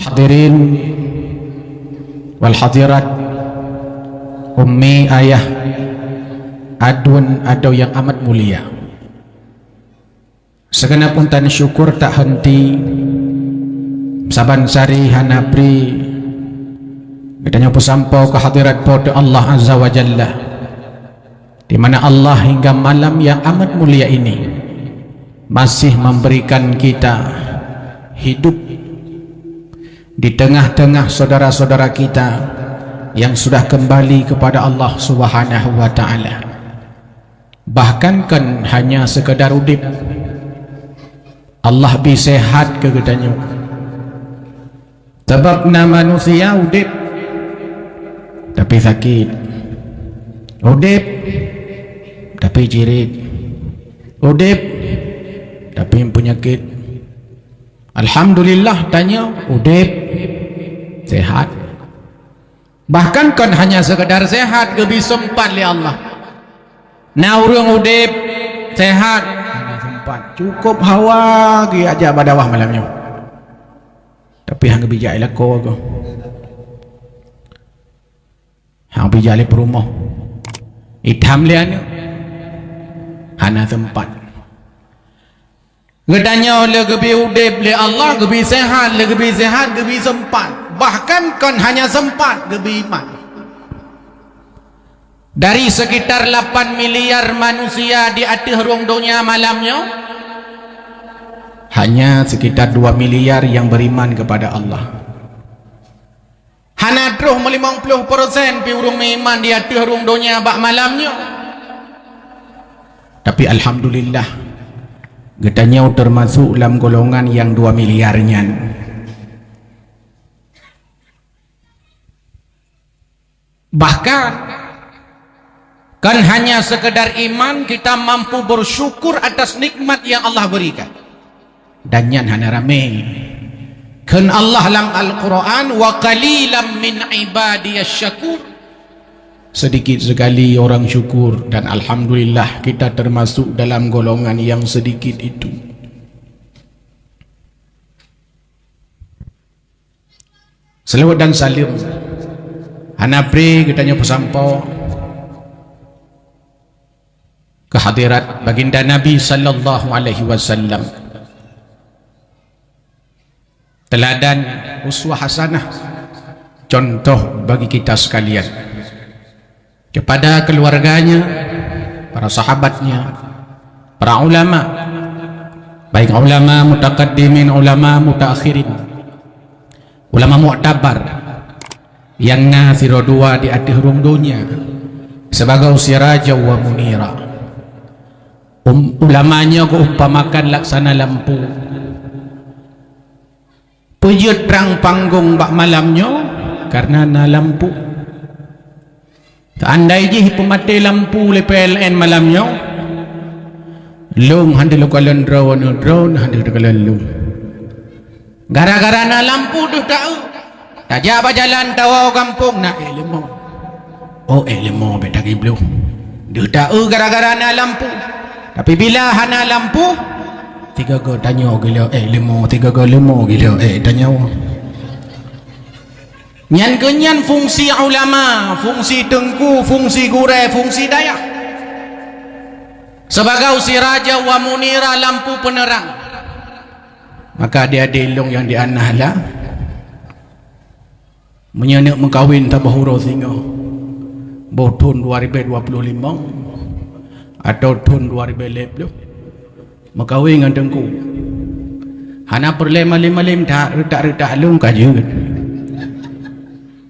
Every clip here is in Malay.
Hadirin wal hadirat, ummi, ayah, adun adau yang amat mulia, segenap untan syukur tak henti saban sari hanapri gedanya pesampau ke hadirat pada Allah Azza wa Jalla, di mana Allah hingga malam yang amat mulia ini masih memberikan kita hidup di tengah-tengah saudara-saudara kita yang sudah kembali kepada Allah Subhanahu wa ta'ala. Bahkan kan hanya sekedar udip Allah bi sehat ke gedanya, sebab nama manusia udip tapi sakit, udip tapi jirit, udip tapi penyakit. Alhamdulillah tanya udip sehat. Bahkan kan hanya sekedar sehat gebi sempat li Allah. Nah urang udip sehat hanya sempat cukup hawa gi aja badawah malamnya. Tapi hang bijak elako ko. Hang bijak le perumah. Itam le anu. Hana sempat. Gedanya oleh gebi udip le Allah, gebi sehat, gebi sempat. Bahkan kan hanya sempat gebi iman. Dari sekitar 8 miliar manusia di atas ruang dunia malamnya, hanya sekitar 2 miliar yang beriman kepada Allah. Hana terus 50% pi urung iman di atas ruang dunia bak malamnya. Tapi alhamdulillah gedanya termasuk dalam golongan yang 2 miliarnya. Bahkan kan hanya sekedar iman kita mampu bersyukur atas nikmat yang Allah berikan. Dan yang hana rame kan Allah dalam Al-Quran, wa qalilam min ibadiyas syakur, sedikit sekali orang syukur, dan alhamdulillah kita termasuk dalam golongan yang sedikit itu. Selawat dan salim hanapri kitanya pesampau kehadirat baginda Nabi sallallahu alaihi wasallam, teladan uswah hasanah, contoh bagi kita sekalian, kepada keluarganya, para sahabatnya, para ulama, baik ulama mutaqaddimin, ulama mutaakhirin, ulama mu'tabar yang ngasih dua di atas ruang dunia sebagai siraja wa munira. Ulamanya ku umpamakan laksana lampu pejut terang panggung bak malamnya karena na lampu. Andai je pemati lampu le PLN malamnya lung handil kalan drone handil kalan lung gara-gara na lampu tu tahu tajak berjalan tahu kampung nak ilmu ilmu beta giblu dia tahu gara-gara na lampu. Tapi bila hana lampu tiga go tanya gila ilmu, tiga go ilmu gila tanya nyan kenyan fungsi ulama, fungsi tengku, fungsi gure, fungsi daya sebagai siraja wa munira, lampu penerang. Maka dia dilung yang dianahlah menyenek mengkawin tabahuro singa bohton 2025 atau tahun 2020 mengkawin dengan tengku hana perlema-lema-lem tak retak-retak lung kaje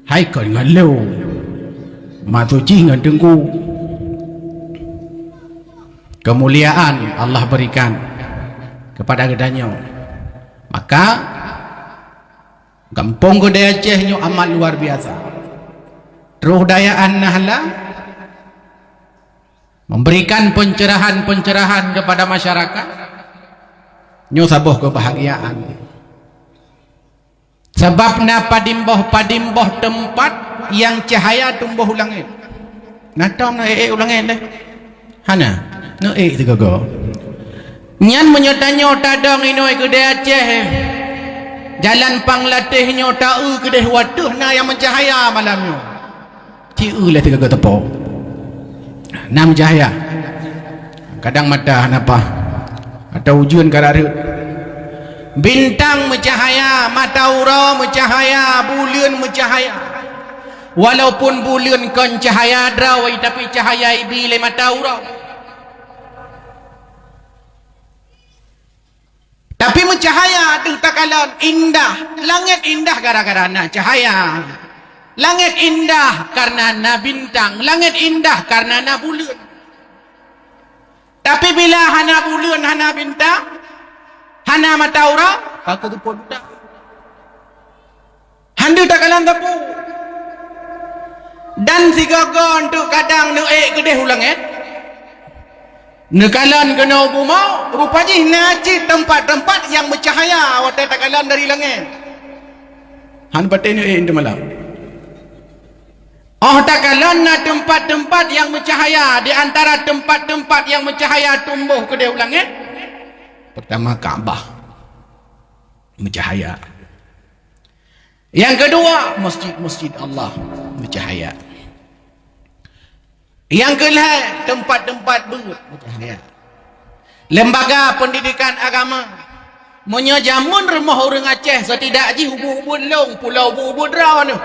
hai kon ngalu matuci dengan tengku. Kemuliaan Allah berikan kepada gedanya, maka kampung Gede Acehnya amat luar biasa. Terus dayaan nahla memberikan pencerahan-pencerahan kepada masyarakat, nyo sabuh kebahagiaan. Sebabna padimboh tempat yang cahaya tumbuh ulangit. Natam na ulangit deh. Hana, no tiga go. Nyan menyotanya tadang inoi Gede Aceh. jalan panglatihnya ta'u kedeh waduh na yang mencahaya malamnya ciu lah tiga tepuk na mencahaya kadang mata apa ada ujian kararut bintang mencahaya mataura mencahaya bulan mencahaya walaupun bulan kon cahaya drawai tapi cahaya ibile mataura tapi mencahaya tu takalan indah langit indah gara-gara na cahaya langit indah karena na bintang langit indah karena na bulan tapi bila hana bulan hana bintang hana mataura aku tu pun tak handu takalan tapu dan si gagon tu kadang nu kedeh langit nekalan kena buma rupanya naci tempat-tempat yang bercahaya waktu takalan dari langit han batin itu malam takalan na tempat-tempat yang bercahaya di antara tempat-tempat yang bercahaya tumbuh kedai langit pertama Kaabah bercahaya yang kedua masjid-masjid Allah bercahaya yang kelima tempat-tempat bercahaya lembaga pendidikan agama menyajamun rumah orang Aceh setidaknya hubun-hubun long pulau hubun raw ni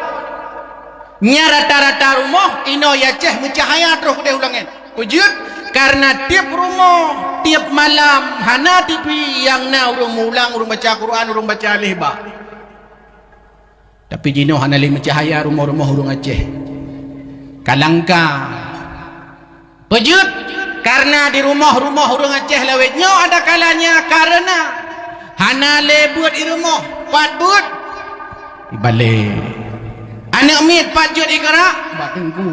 nya rata-rata rumah ino Aceh mencahaya terus kedai langit wujud karena tiap rumah tiap malam hana TV yang na urung ulang urung baca Quran urung baca alihba tapi jino hana li mencahaya rumah-rumah urung Aceh kalangka wujud karena di rumah-rumah urung Aceh lawetnya ada kalanya karena hana le buat di rumah pat buat di balik anak mit pajut ikarak batengku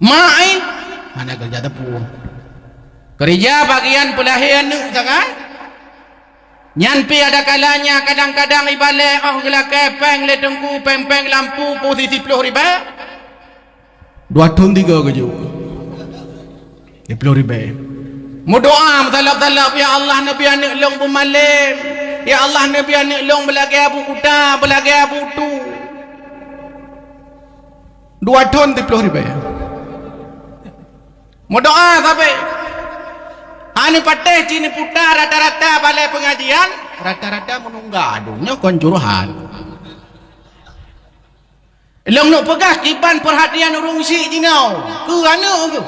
main mana kerja tepung kerja bagian pelahian kan nyampi ada kalanya kadang-kadang ibalik gelak kepeng le tengku pempeng lampu posisi 10 ribu 2 tahun 3 keju 10 ribu mau doa talab-talab ya Allah Nabi anak long pemalim ya Allah Nabi anak long belagi abu kuda belagi abu tu 2 tahun 10 ribu mau doa sampai anu pateh cini putar rata-rata balai pengajian rata-rata menunggah aduhnya konjuruhan long nak pegas kiban perhatian urung si jinau ke anu ke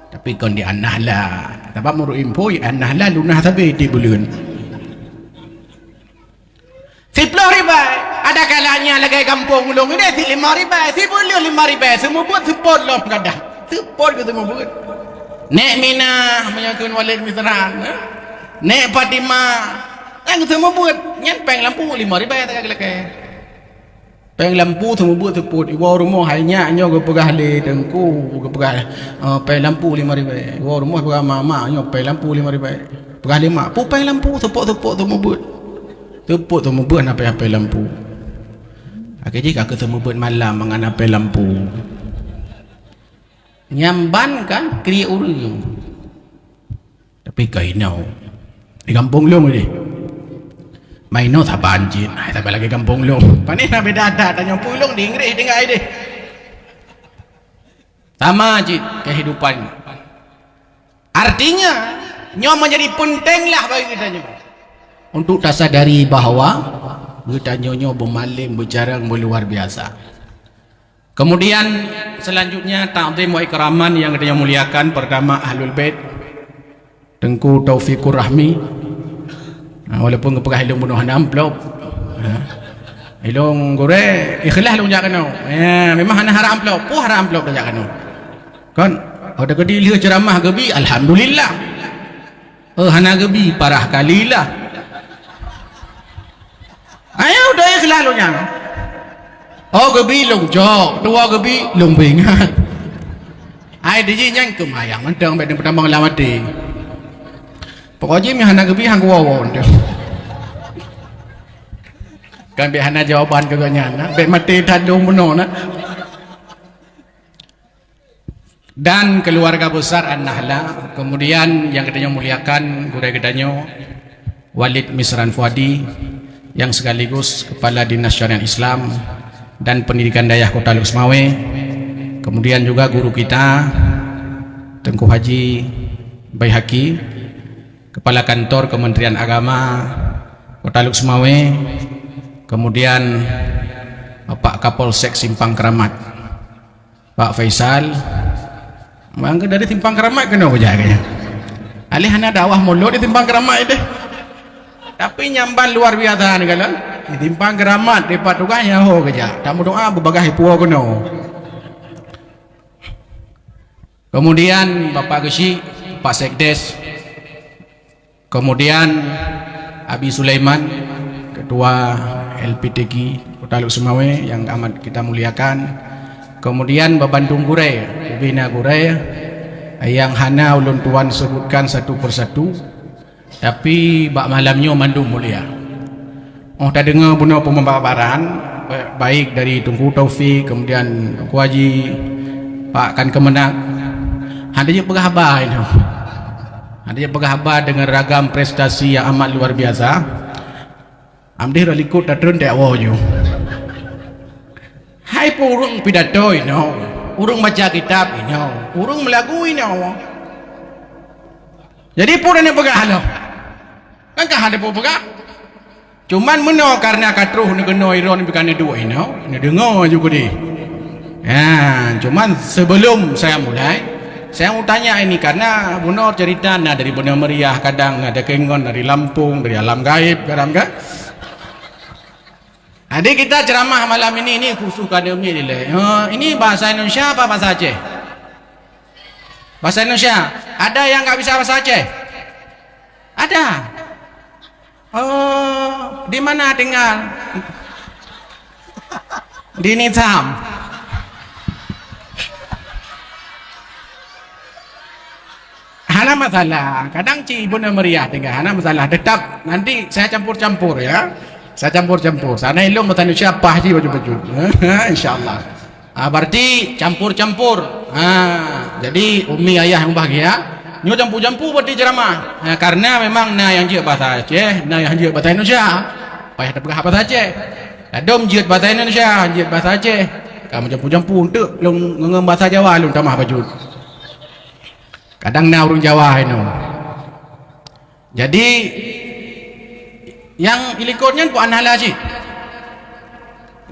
tapi kon di anah lah sebab muru impoi anah lah lunah sampai di bulan 10 ribu ada kalanya lagi kampung long ini 5 ribu 10 5 ribu semua buat support long kadang support ke semua buat nek Mina menyakun walid misran nek Fatima yang semua buat nyen peng lampu 5 ribu tak lagi peng lampu semua buat support iwa rumah hanya nyo ke pegah le dengku ke pegah peng lampu 5 ribu iwa rumah pegah mama nyo peng lampu 5 ribu pegah 5 pu peng lampu support semua buat support semua buat apa lampu akhirnya kakak semua buat malam mengenai apa lampu nyamban kan kiri urung tapi kainau di kampung long ni mainau tak banjir tak lagi kampung long panik nak beda tanya pulong di Inggris tinggal ai deh sama je kehidupan artinya nyo menjadi pentinglah bagi kita nyo untuk tak sadari bahawa kita nyo bermalim berjarang luar biasa. Kemudian selanjutnya ta'zim wa ikraman yang kita muliakan pertama Ahlul Bait Tengku Taufikur Rahmi walaupun kepegah ilung bunuh amplop ilung gore ikhlas lu jak kena memang hana haram amplop haram amplop dah jak kena kan ada gedi lihat ceramah gebi alhamdulillah hana gebi parah kalilah ayo udah ikhlas lu jak gebi long jok tua gebi long bengat ai di nyang kemayang mentang bedeng pertama lamati pokoknya mi hana gebi hang wawon kan be hana jawaban keganyana be mati tadung menona dan keluarga besar An-Nahla kemudian yang katanya muliakan guru katanya Walid Misran Fuadi yang sekaligus Kepala Dinas Syariah Islam dan Pendidikan Dayah Kota Lubuk Semawe. Kemudian juga guru kita Tengku Haji Baihaqi, Kepala Kantor Kementerian Agama Kota Lubuk Semawe. Kemudian Bapak Kapolsek Simpang Keramat Pak Faisal. Mangga dari Simpang Keramat kena berjaganya. Alih hana dakwah mulut di Simpang Keramat itu. Tapi nyamban luar biasa ni kalau di Simpang Keramat dekat tukangnya ho kerja. Tamu doa berbagai puak kena. Kemudian Bapak Geshi, Pak Sekdes. Kemudian Abi Sulaiman, Ketua LPTG Kota Lubuk Semawe yang amat kita muliakan. Kemudian Babandung Gurei, Bina Gurei yang hana ulun tuan sebutkan satu persatu. Tapi bak malamnya mandu mulia. Oh, tak dengar punya pembabaran baik dari Tunku Taufik, kemudian Tunku Haji Pak Kan Kemenak. Ada je penghabar itu. Ada je penghabar dengan ragam prestasi yang amat luar biasa. Amdir likut datun tak waju. Hai urung pidato ini, urung baca kitab ini, urung melagu ini. Jadi pun ini pegah kan kah ada pegah. Cuman meno karena katruh ni kena iron bukan dua ini, ni dengar juga di. Ya, cuman sebelum saya mulai, saya mau tanya ini karena benar cerita nah dari Benar Meriah, kadang ada kengon dari Lampung, dari alam gaib, kadang kan. Adik kita ceramah malam ini khusus kadang ini bahasa Indonesia apa bahasa Aceh? Bahasa Indonesia. Ada yang nggak bisa bahasa Aceh? Ada. Oh, di mana tinggal? Di Nizam. Hana masalah. Kadang Benar Meriah tinggal. Hana masalah. Tetap nanti saya campur-campur ya. Saya campur-campur. Sana ilmu bahasa Indonesia apa sih baju-baju. InsyaAllah. Berarti campur-campur. Jadi umi ayah yang bahagia. Nyo campur-campur berarti ceramah. Karena memang na yang jiat bahasa Aceh, na yang jiat bahasa Indonesia. Payah tak bahasa Aceh. Adom jiat bahasa Indonesia, jiat bahasa Aceh. Kamu campur-campur untuk ngengem bahasa Jawa lu tamah baju. Kadang na urang Jawa itu. Jadi yang ilikotnya ku anhala sih.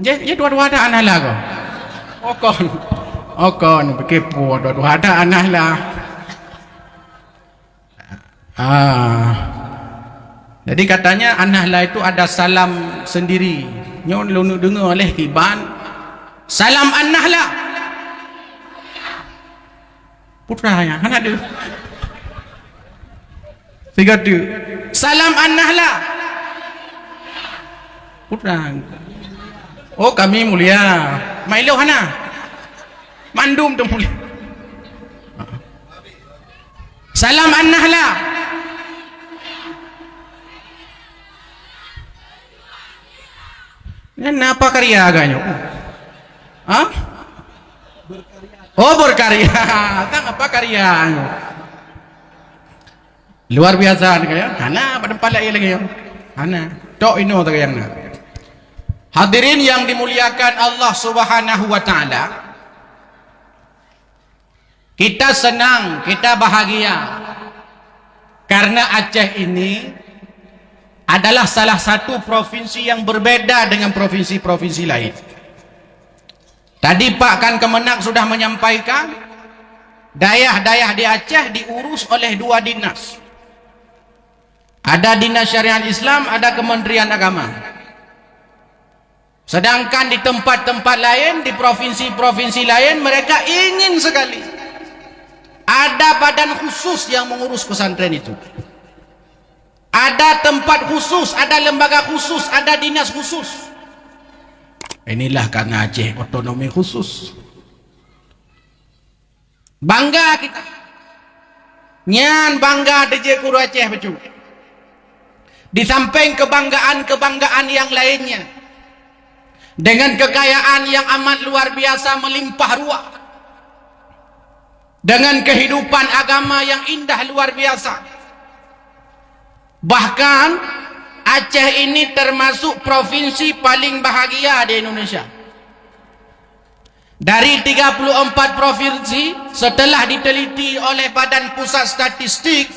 Jadi dua-dua ada anhala ko. Okon bekepo dua-dua ada anhala. Jadi katanya anahlah itu ada salam sendiri. Nyo lu dengar oleh kiban. Salam anahlah. Putranya anak dia. Tiga tu. Salam anahlah. Putra. Oh, kami mulia. Mailo hana. Mandum tu mulia. Salam anahlah. Ini apa karya agaknya? Oh, berkarya. Tang apa karya? Luar biasa kayak. Hana pada pala lagi ya. Hana. Tok ino tak yang. Hadirin yang dimuliakan Allah Subhanahu wa taala. Kita senang, kita bahagia. Karena Aceh ini adalah salah satu provinsi yang berbeda dengan provinsi-provinsi lain. Tadi Pak Kan Kemenak sudah menyampaikan, dayah-dayah di Aceh diurus oleh dua dinas. Ada Dinas Syariah Islam, ada Kementerian Agama. Sedangkan di tempat-tempat lain, di provinsi-provinsi lain, mereka ingin sekali ada badan khusus yang mengurus pesantren itu. Ada tempat khusus, ada lembaga khusus, ada dinas khusus. Inilah karena Aceh otonomi khusus. Bangga kita. Nyan bangga DJ Guru Aceh becu. Di samping kebanggaan-kebanggaan yang lainnya, dengan kekayaan yang amat luar biasa melimpah ruah, dengan kehidupan agama yang indah luar biasa, Bahkan Aceh ini termasuk provinsi paling bahagia di Indonesia. Dari 34 provinsi, setelah diteliti oleh Badan Pusat Statistik,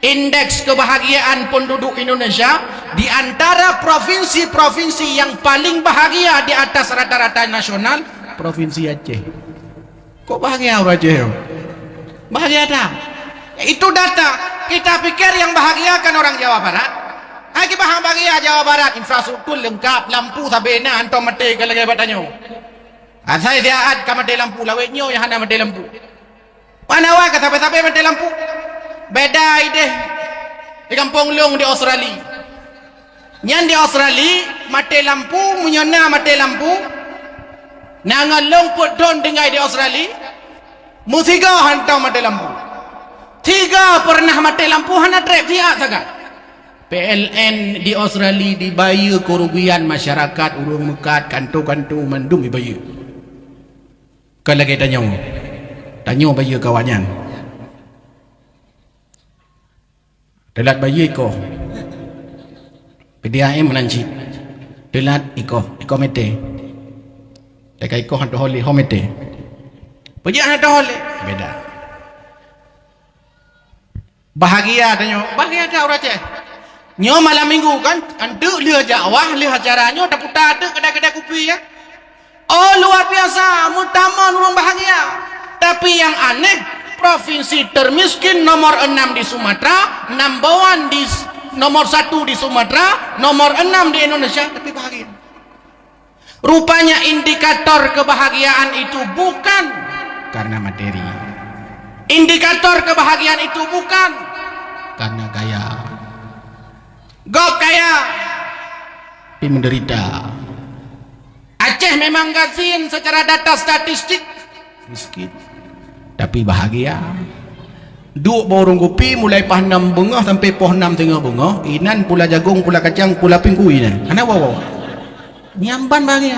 indeks kebahagiaan penduduk Indonesia, di antara provinsi-provinsi yang paling bahagia di atas rata-rata nasional, provinsi Aceh. Kok bahagia orang Aceh? Bahagia tak? Itu data. Kita pikir yang bahagia kan orang Jawa Barat. Kita bahagia Jawa Barat, infrastruktur lengkap, lampu sabena, antum mati ke lagi batanya. Saya sihat ka mati lampu, lawetnya yang hana mati lampu. Mana awak kata sampai mati lampu? Beda ide. Di kampung Long di Australia. Nyan di Australia mati lampu, menyona mati lampu. Nangan long put don dengai di Australia. Musiga hantam mati lampu. 3 pernah mati lampu hana trek sihat sagat. PLN di Australia dibayar kerugian masyarakat urung mekat kanto-kanto mandum dibayar. Kalau lagi tanya bayar kawannya. Telat bayar iko. PDAM menanci. Telat iko mete. Dekat iko hantu holi homete. Pejak hantu holi beda. Bahagia tanya, bahagia tak orang Aceh? Nyo malam minggu kan, anduk lihat Jawa, lihat acaranya, tak putar ada kedai-kedai kopi ya. Oh luar biasa, mutaman orang bahagia. Tapi yang aneh, provinsi termiskin nomor 6 di Sumatera, nomor 1 di Sumatera, nomor 6 di Indonesia, tapi bahagia. Rupanya indikator kebahagiaan itu bukan karena materi. Indikator kebahagiaan itu bukan karena gaya. Gop kaya tapi menderita. Aceh memang gasin secara data statistik miskin tapi bahagia. Duk borong kopi mulai pah 6 bunga sampai poh 6 tengah bunga. Inan pula jagung, pula kacang, pula pingku inan. Ana wow. Nyamban bahagia.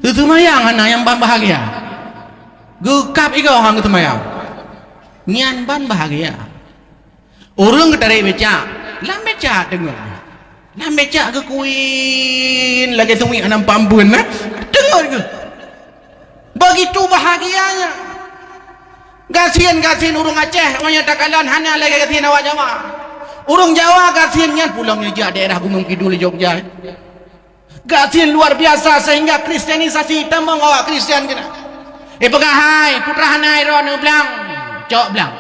Itu mayang ana nyamban bahagia. Gekap iko hang itu mayang. Nyamban bahagia. Orang ketari beca. Lam beca dengar. Lam beca ke kuin lagi tumi anam pambun nah. Dengar ke. Begitu bahagianya. Gasian urung Aceh orang takalan hana lagi gasian awak Jawa. Urung Jawa gasiannya pulangnya je daerah Gunung Kidul Jogja. Gasian luar biasa sehingga kristianisasi tambang awak Kristian kena. Pegahai putra hana iron blang. Cok blang.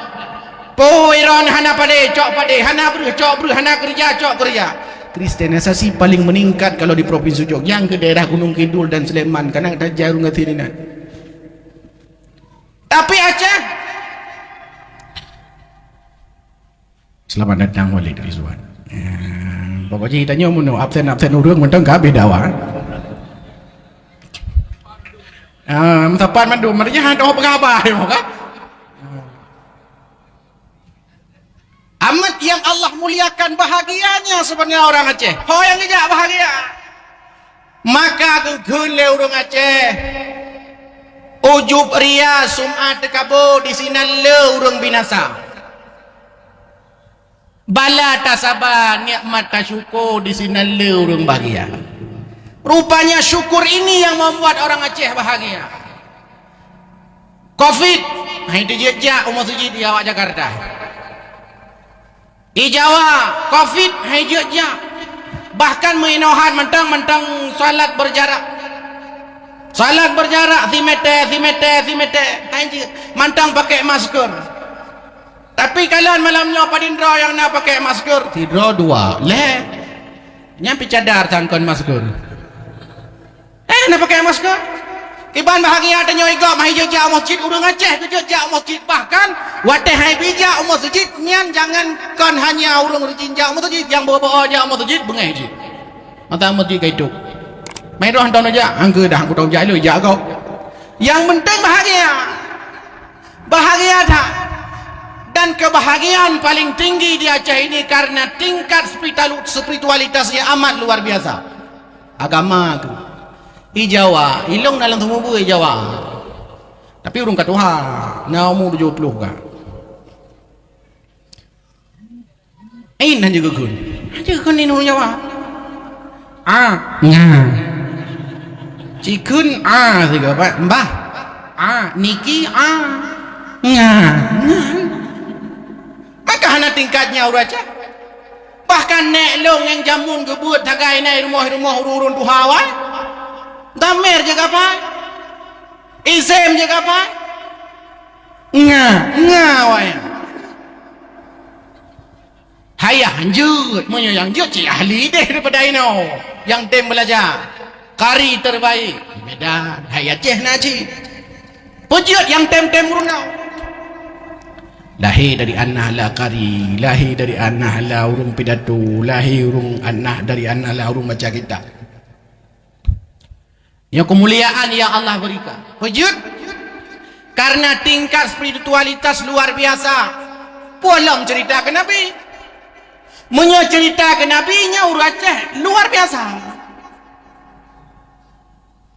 Po iron hana pade cok pade hana bru cok bru hana kerja cok kerja. Kristianisasi paling meningkat kalau di provinsi Jogja, yang ke daerah Gunung Kidul dan Sleman karena ada jarum ngatirinan. Tapi Aceh, selamat datang Walid Rizwan. Pokoknya kita nyomun absen urang mentang ka beda wan. Tepat mandu merenya ada pengabah ya kan? Amat yang Allah muliakan bahagianya sebenarnya orang Aceh. Ho yang tidak bahagia. Maka kegun le orang Aceh. Ujub ria sum'at tekabo di sinan le orang binasa. Bala tasabah nikmat tasyukur di sinan le orang bahagia. Rupanya syukur ini yang membuat orang Aceh bahagia. Covid, itu jejak umur suci di awak Jakarta. Di Jawa, Covid, hijau. Bahkan menohan mentang-mentang salat berjarak. Salat berjarak, 3 meter. Mentang pakai masker. Tapi kalian malamnya padindra yang nak pakai masker. Tidur 2. Nyampi cadar tangkon masker. Nak pakai masker. Iban bahagia tanya igak mai jejak masjid urang Aceh ke jejak masjid bahkan wateh hai bijak masjid nyan jangan kan hanya urang jejak masjid yang bawa jak masjid bengai je. Mata masjid kaitu. Mai doh hantar aja angke dah aku tahu jak lu jak kau. Yang penting bahagia. Bahagia dah. Dan kebahagiaan paling tinggi di Aceh ini karena tingkat spiritualitasnya amat luar biasa. Agama tu di Jawa, ilong dalam tumubu di Jawa. Tapi urung katuha, namu 70 kan. Nan juga kun. Aja kun ni nurun Jawa. Nga. Cikun tiga apa? Mbah. Niki Nga. Maka hana tingkatnya uraca. Bahkan nek long yang jamun gebut tagai nai rumah-rumah urun tu hawai. Damer jaga apa? Isem jaga apa? Nga waya. Hayah lanjut, punya yang jut cik ahli deh daripada ino. Yang tem belajar. Kari terbaik. Medan, hayah ceh naji. Pujut yang tem-tem urunau. Lahir dari anak lah kari, lahir dari anak lah urung pidato, lahir urung anak dari anak lah urung baca kitab. Yang kemuliaan yang Allah berikan. Wujud. Karena tingkat spiritualitas luar biasa. Pulang cerita ke Nabi. Punya cerita ke Nabi nya uraceh luar biasa.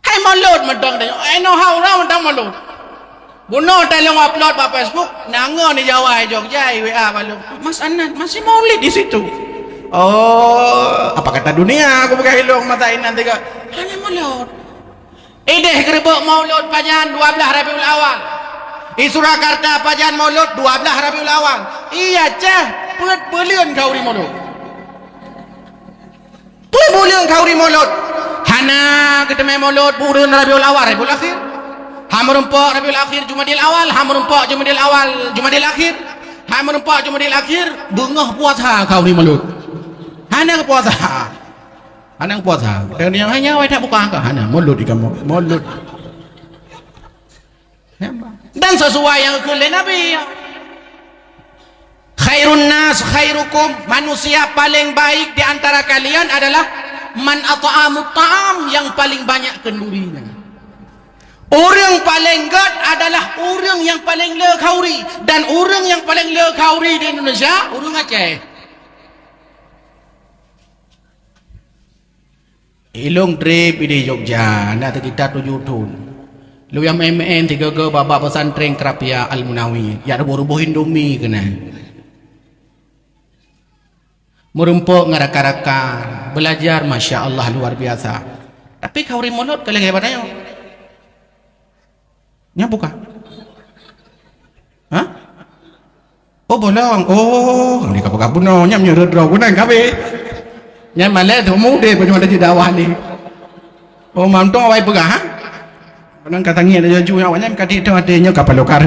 Hai malut medang dah. I know how orang medang malut. Bunuh tolong upload pada Facebook. Nangga ni Jawa Jogja WA malu. Mas Anan masih maulid di situ. Oh, apa kata dunia aku pakai hilung mata inan tiga. Hanya maulud. Ideh kerebuk maulud pajan 12 Rabiul Awal. Di Surakarta pajan maulud 12 Rabiul Awal. Iya cah, bulan kau ri maulud. Bulan kau ri maulud. Hana ketemu maulud bulan Rabiul Awal, Rabiul Akhir. Hamurumpak Rabiul Akhir Jumadil Awal, hamurumpak Jumadil Awal, Jumadil Akhir. Hamurumpak Jumadil Akhir, bengah puasa kau ni maulud. Hana puasa. Hana puasa. Dan yang hanya awak tak buka ke hana maulud di kamu. Maulud. Dan sesuai yang kule Nabi. Khairun nas khairukum, manusia paling baik di antara kalian adalah man at'amut ta'am, yang paling banyak kendurinya. Orang paling god adalah orang yang paling le khauri, dan orang yang paling le khauri di Indonesia orang Aceh. Ilung trip di Jogja, nak kita 7 tahun. Lu yang MN 3 ke babak pesantren Kerapia Al-Munawi, ya rubuh-rubuh Indomie kena. Merumpuk ngaraka-raka, belajar Masya Allah luar biasa. Tapi khauri mulut kalau hebatnya. Nya buka. Hah? Oh bolong. Oh, ni kapag puno nya menyerudro guna kabe. Nya male tu mude pun ada di dakwah ni. Oh mantong awai pegah ha? Nang katangi ada ju yang awaknya kadi tu adanya kapalo kar.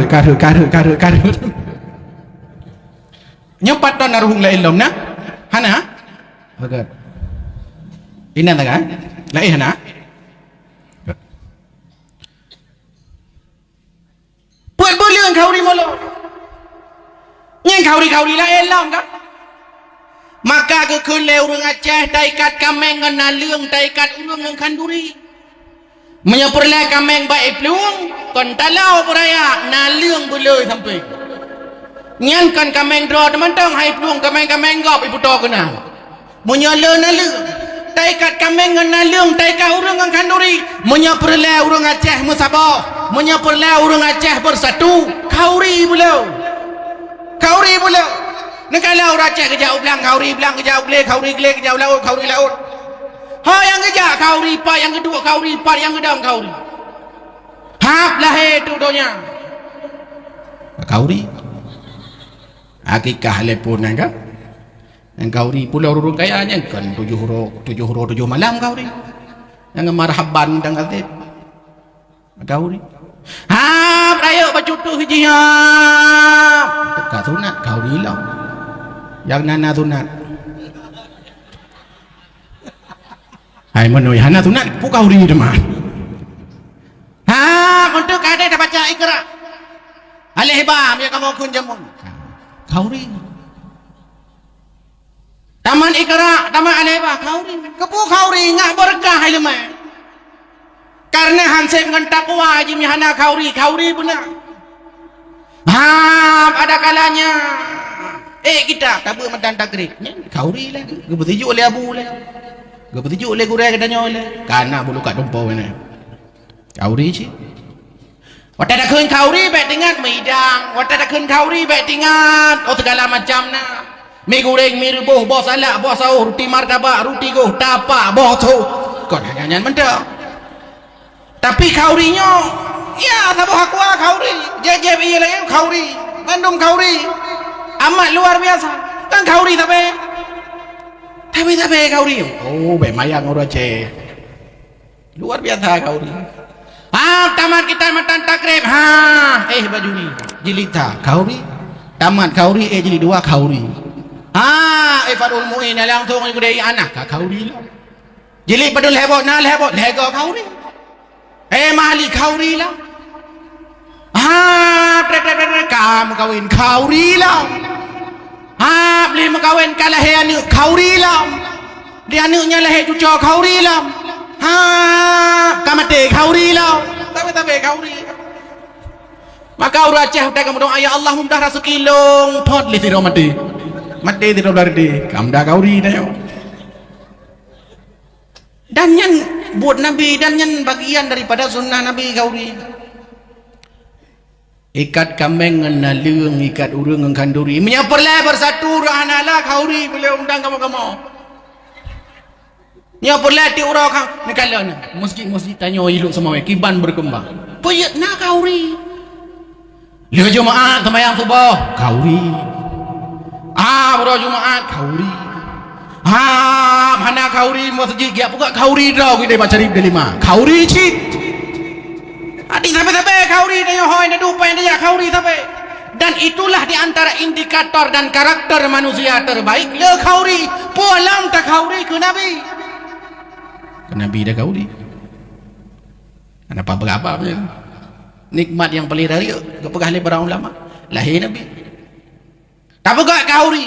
Nya paton naruhung la ilom na. Hana? Bagat. Ina taga? La ihna? Boleh kau ri molo. Yang kau ri lah elang kan. Maka ke kule urang Aceh taikat kameng ngana leung taikat urang yang kanduri. Menyeperle kameng baik peluang kon talau peraya na leung boleh sampai. Nyan kan kameng dro teman-teman hai peluang kameng gop ibu to kena. Menyala na leung. Taikat kameng ngana leung taikat urang yang kanduri. Menyeperle urang Aceh musabah. Menyeperlah orang Aceh bersatu. Kauri beliau. Nak kalau orang Aceh kejauh belang, kauri belang kejauh gele, kauri kejauh laut, kauri laut. Ha yang kejauh kauri part, yang kedua kauri part, yang kedua kauri. Hap lahir tu donya. Kauri. Akikah lepun kan? Yang kauri pulau urung kaya yang kan 7 huruf 7 malam kauri. Yang marhaban dan katib. Kauri. Hap rayo bacutuh hiji hap. Dekat sunat kauri lah. Yang nana sunat. Hai menoi hana sunat pu kauri deman. Hap untuk ada dah baca Iqra. Alih bam ya kamu kun jamun. Kauri. Taman Iqra, taman alih bam kauri. Kepu kauri ngah berkah hai lemah. Karena hansip dengan takwa haji mihana kauri benar. Ada kalanya kita tak boleh mendan takrib kauri lah gebetujuk oleh abu lah gebetujuk oleh gurai katanya oleh karena bulu kat dompau ni kauri sih wata dah kun kauri baik tingat midang wata dah kun kauri baik tingat oh segala macam na Mi goreng, mi rebus, bawah salak, bawah sahur, roti martabak, roti goh, tapak, bawah tu. Kau nyanyian benda. Tapi kaurinya, ya, tak boleh aku kauri. Jeb iya lagi kauri. Bandung kauri. Amat luar biasa. Kan kauri tapi. Tapi kauri. Oh, bemayang orang Aceh. Luar biasa kauri. Tamat kita matan takrib. Baju ni. Jilid tak kauri. Tamat kauri, jilid 2 kauri. Farul mu'in alang tu ngikut dari anak kauri lah. Jilid padul hebot lega kauri. Mahali kauri lah. Kamu kawin kauri lah. Beli makawin kalah anak kauri lah. Dia anaknya lahir cucu kauri lah. Kamate kauri lah. Tapi kauri. Maka orang Aceh udah kamu doa ya Allah mudah rasa kilong pot li tidak mati tidak berarti kamu dah kauri dah. Dan yang buat Nabi dan yang bagian daripada sunnah Nabi kauri. Ikat kambing dengan leung, ikat urang dengan kanduri. Menyaperlah bersatu rahanalah kauri boleh undang kamu. Nyaperlah ti urang kang nekalana. Masjid tanya iluk semua kiban berkembang. Payat nak kauri. Lihat Jumaat sembahyang subuh kauri. Bro Jumaat kauri. Mana kauri masjid dia buka kauri dah kita baca rib 5. Kauri cik. Adik sampai kauri dia hoi dia dupa dia kauri sampai. Dan itulah di antara indikator dan karakter manusia terbaik. Le kauri, pulang tak kauri ke Nabi. Ke Nabi dah kauri. Kenapa berapa punya? Nikmat yang paling raya kepegah oleh para ulama. Lahir Nabi. Tak pegah kauri.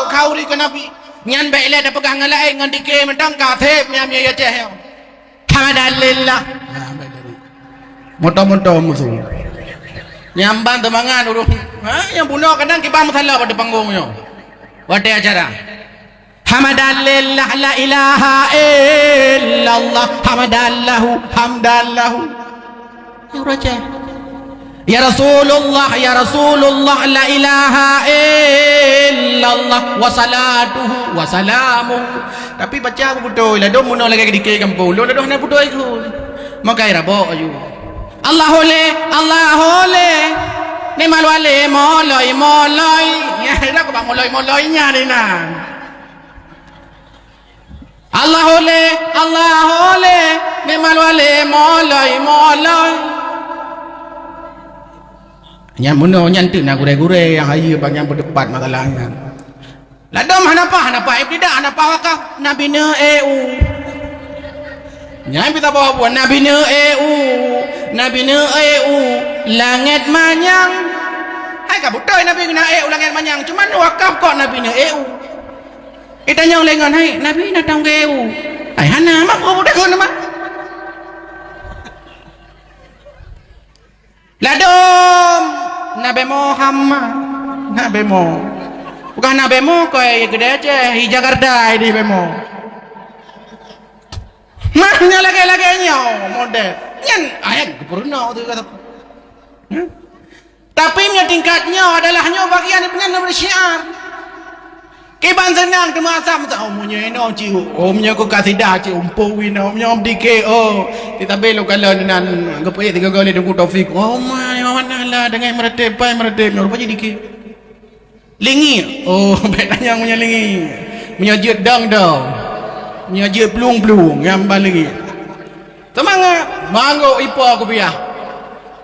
Kauri ke Nabi. Nyan baiklah dah pegang dengan lain dengan dikir mentang katib nyam ya Aceh. Alhamdulillah. Moto-moto musuh. Nyambang temangan urung. Yang bunuh kadang kibah masalah pada panggungnya. Pada acara. Hamdalillah la ilaha illallah hamdallahu. Ya Raja. Ya Rasulullah la ilaha illallah wa salatuhu wa salamuhu. Tapi baca aku betul lah dong muno lagi dikir kampung lo dah nak betul itu. Makai rabok ayu. Allah oleh ni malwale moloi ya dah ko bang moloi nya ni nah. Allah oleh ni malwale moloi yang muno nyantik nak gure-gure yang hayu bang yang berdebat masalahnya. Ladom hanapa ibtidah hanapa wakaf nabi ne EU. Nyai kita bawa buat nabi ne EU langit manyang. Hai ka betul nabi kena EU langit manyang. Cuman wakaf kok nabi ne EU. Kita nyong lengan hai nabi datang ke EU. Hai hana mak kau dah kena mak. Ladom Nabi Muhammad bukan Nabi Mo kau yang gede aja di Jakarta di Bemo mahnya lagi-laginya model nyan ayat kepurna tu kata tapi punya tingkatnya adalah hanya bagian dengan bersyiar kiban senang ke masa punya ino ciu punya ku kasih dah ciu umpuin punya dike kita belok kalau dengan kepunya 3 kali dengan Taufik mana lah dengan meretep rupanya dike lingi bedanya punya lingi punya jet dang punya jet pelung yang balik semangat manggo ipo aku piah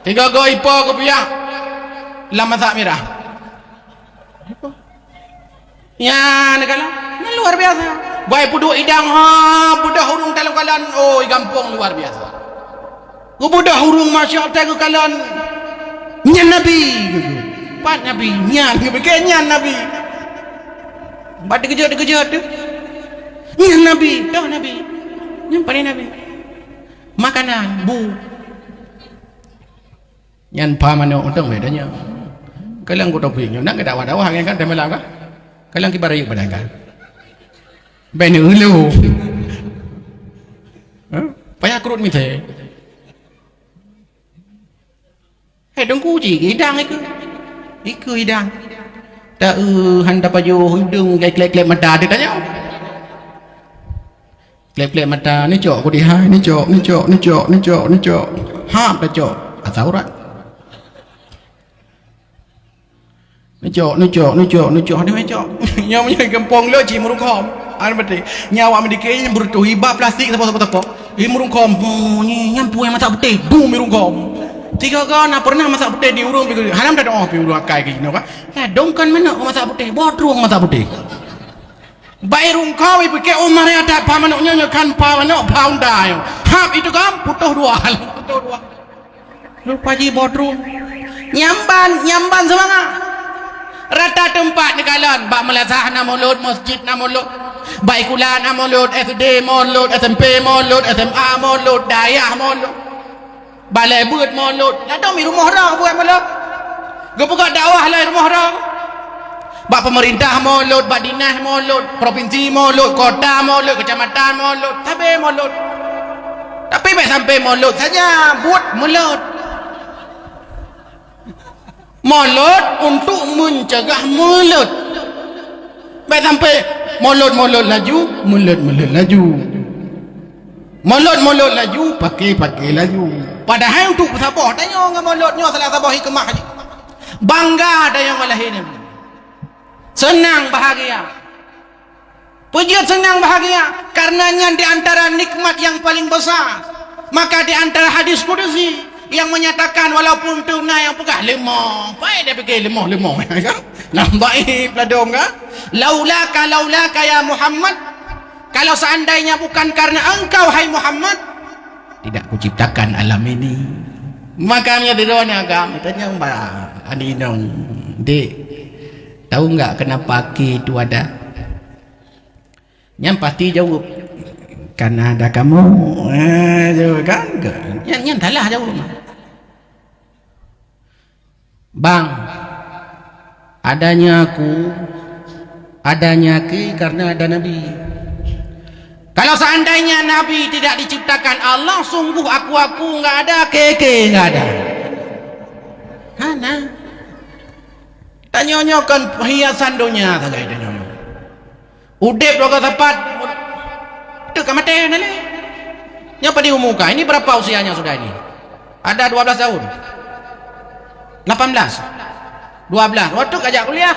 3 go ipo aku piah lama tak merah ya negala luar biasa baik budak idang budak hurung dalam kalan gampung luar biasa budak hurung masya Allah kalan nyan Nabi pat Nabi nyan Nabi bat dikejut nyan Nabi nyampai Nabi makanan bu nyan pamano utang bedanya kalang ko toping nak ke dakwah kan temelang kan kalang kibarayuk badangkan benu lu payah kurut mite dong kuji hidang iku hidang Tak handa pajuh hidung klep-klep mata dia tanya. Klep-klep mata ni cok aku dihai ni cok. Ha dah cok. Ataurat. Ni cok. Ni cok. Nyawa punya kampung lo ci murung khom. An berarti nyawa medike yang bertu hibah plastik apa. Ini murung khom. Ni nyampu yang masak putih. Bu murung khom. Tiga kau nak pernah masak putih di urung pergi. Hanam dah doa pergi urung akai gini kan. Ya dongkan mana masak putih. Bodrung masak putih. Bairung kau ibu ke umar ya tak pamanuknya kan pamanuk paundai. Hap itu kan putuh dua. Lupa ji bodrung. Nyamban semangat. Rata tempat ni kalan. Bak melazah na mulut, masjid na mulut. Baik kulan na mulut, SD mulut, SMP mulut, SMA mulut, dayah mulut. Balai buat mulut. Ada mi rumah orang buat mulut. Gak buka dakwah lah rumah orang. Bak pemerintah mulut, bak dinas mulut, provinsi mulut, kota mulut, kecamatan mulut, sampai mulut. Tapi baik sampai mulut saja buat mulut. Mulut untuk mencegah mulut. Baik sampai mulut laju, mulut laju. Mulut laju, pakai laju. Padahal untuk sabah tanya dengan mulutnya salah sabah hikmah je. Bangga ada yang lahirnya. Senang bahagia. Pujian senang bahagia karenanya di antara nikmat yang paling besar. Maka di antara hadis kudusi yang menyatakan walaupun tunai yang pegah lemah, baik dia pergi lemah kan? Nampak peladong kan? Laulaka ya Muhammad. Kalau seandainya bukan karena engkau hai Muhammad, tidak kuciptakan alam ini. Makanya dironya agam tanya Mbak Adinong, Dek, tahu enggak kenapa ki itu ada? Yang pasti jawab karena ada kamu. Jawab kan? Yang salah jawab. Bang, adanya aku, adanya ki karena ada Nabi. Kalau seandainya Nabi tidak diciptakan Allah, sungguh aku enggak ada, keke enggak ada. Mana? Tanya kan perhiasan dunia tak ada tanya. Udip doga tepat. Itu kan mati nale. Nyapa di umuka. Ini berapa usianya sudah ini? Ada 12 tahun. 18. 12. Waktu ajak kuliah.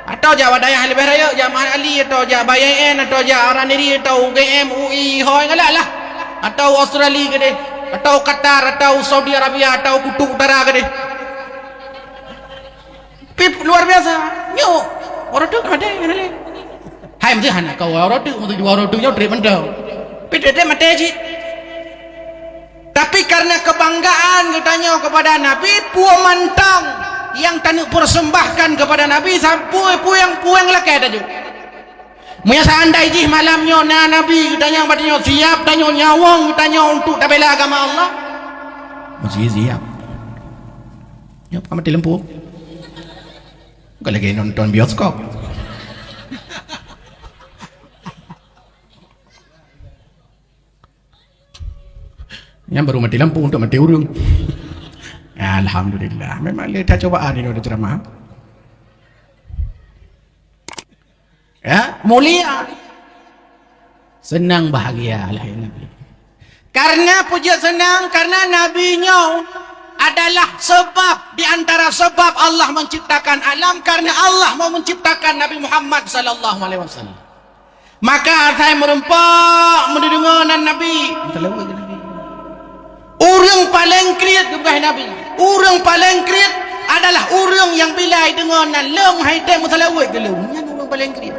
Atau jak wadayah lebih raya, jak Mahal Ali, atau jak Bayan, atau jak Araniri, atau UGM, UI, hoi ngalah lah. Atau Australia ke deh, atau Qatar, atau Saudi Arabia, atau Kutub Utara ke deh. Pip luar biasa. Yo, orang tu ada yang ada. Hai mesti anak kau orang tu, mesti dua orang tu nyo trip mendau. Pip dia mati aja. Tapi karena kebanggaan katanya kepada Nabi, puan mantang yang tanuk persembahkan kepada Nabi sampai puang lakai tadi. Munya seandai jih malamnya na Nabi tanya batanya siap tanya nyawang tanya untuk tabela agama Allah. Mesti siap. Nyap kamu di lempu. Kau lagi nonton bioskop. Yang baru mati lampu untuk mati urung. Alhamdulillah. Memang lihat cobaan ini udah ceramah. Ya, mulia. Senang bahagia lahir Nabi. Karena puja senang karena nabinya adalah sebab di antara sebab Allah menciptakan alam karena Allah mau menciptakan Nabi Muhammad sallallahu alaihi wasallam. Maka saya merempak mendengar Nabi. Orang paling kriat kepada Nabi. Orang paling kriat adalah orang yang bilai dengan lem haitai mutalawai gelum. Yang orang paling kriat.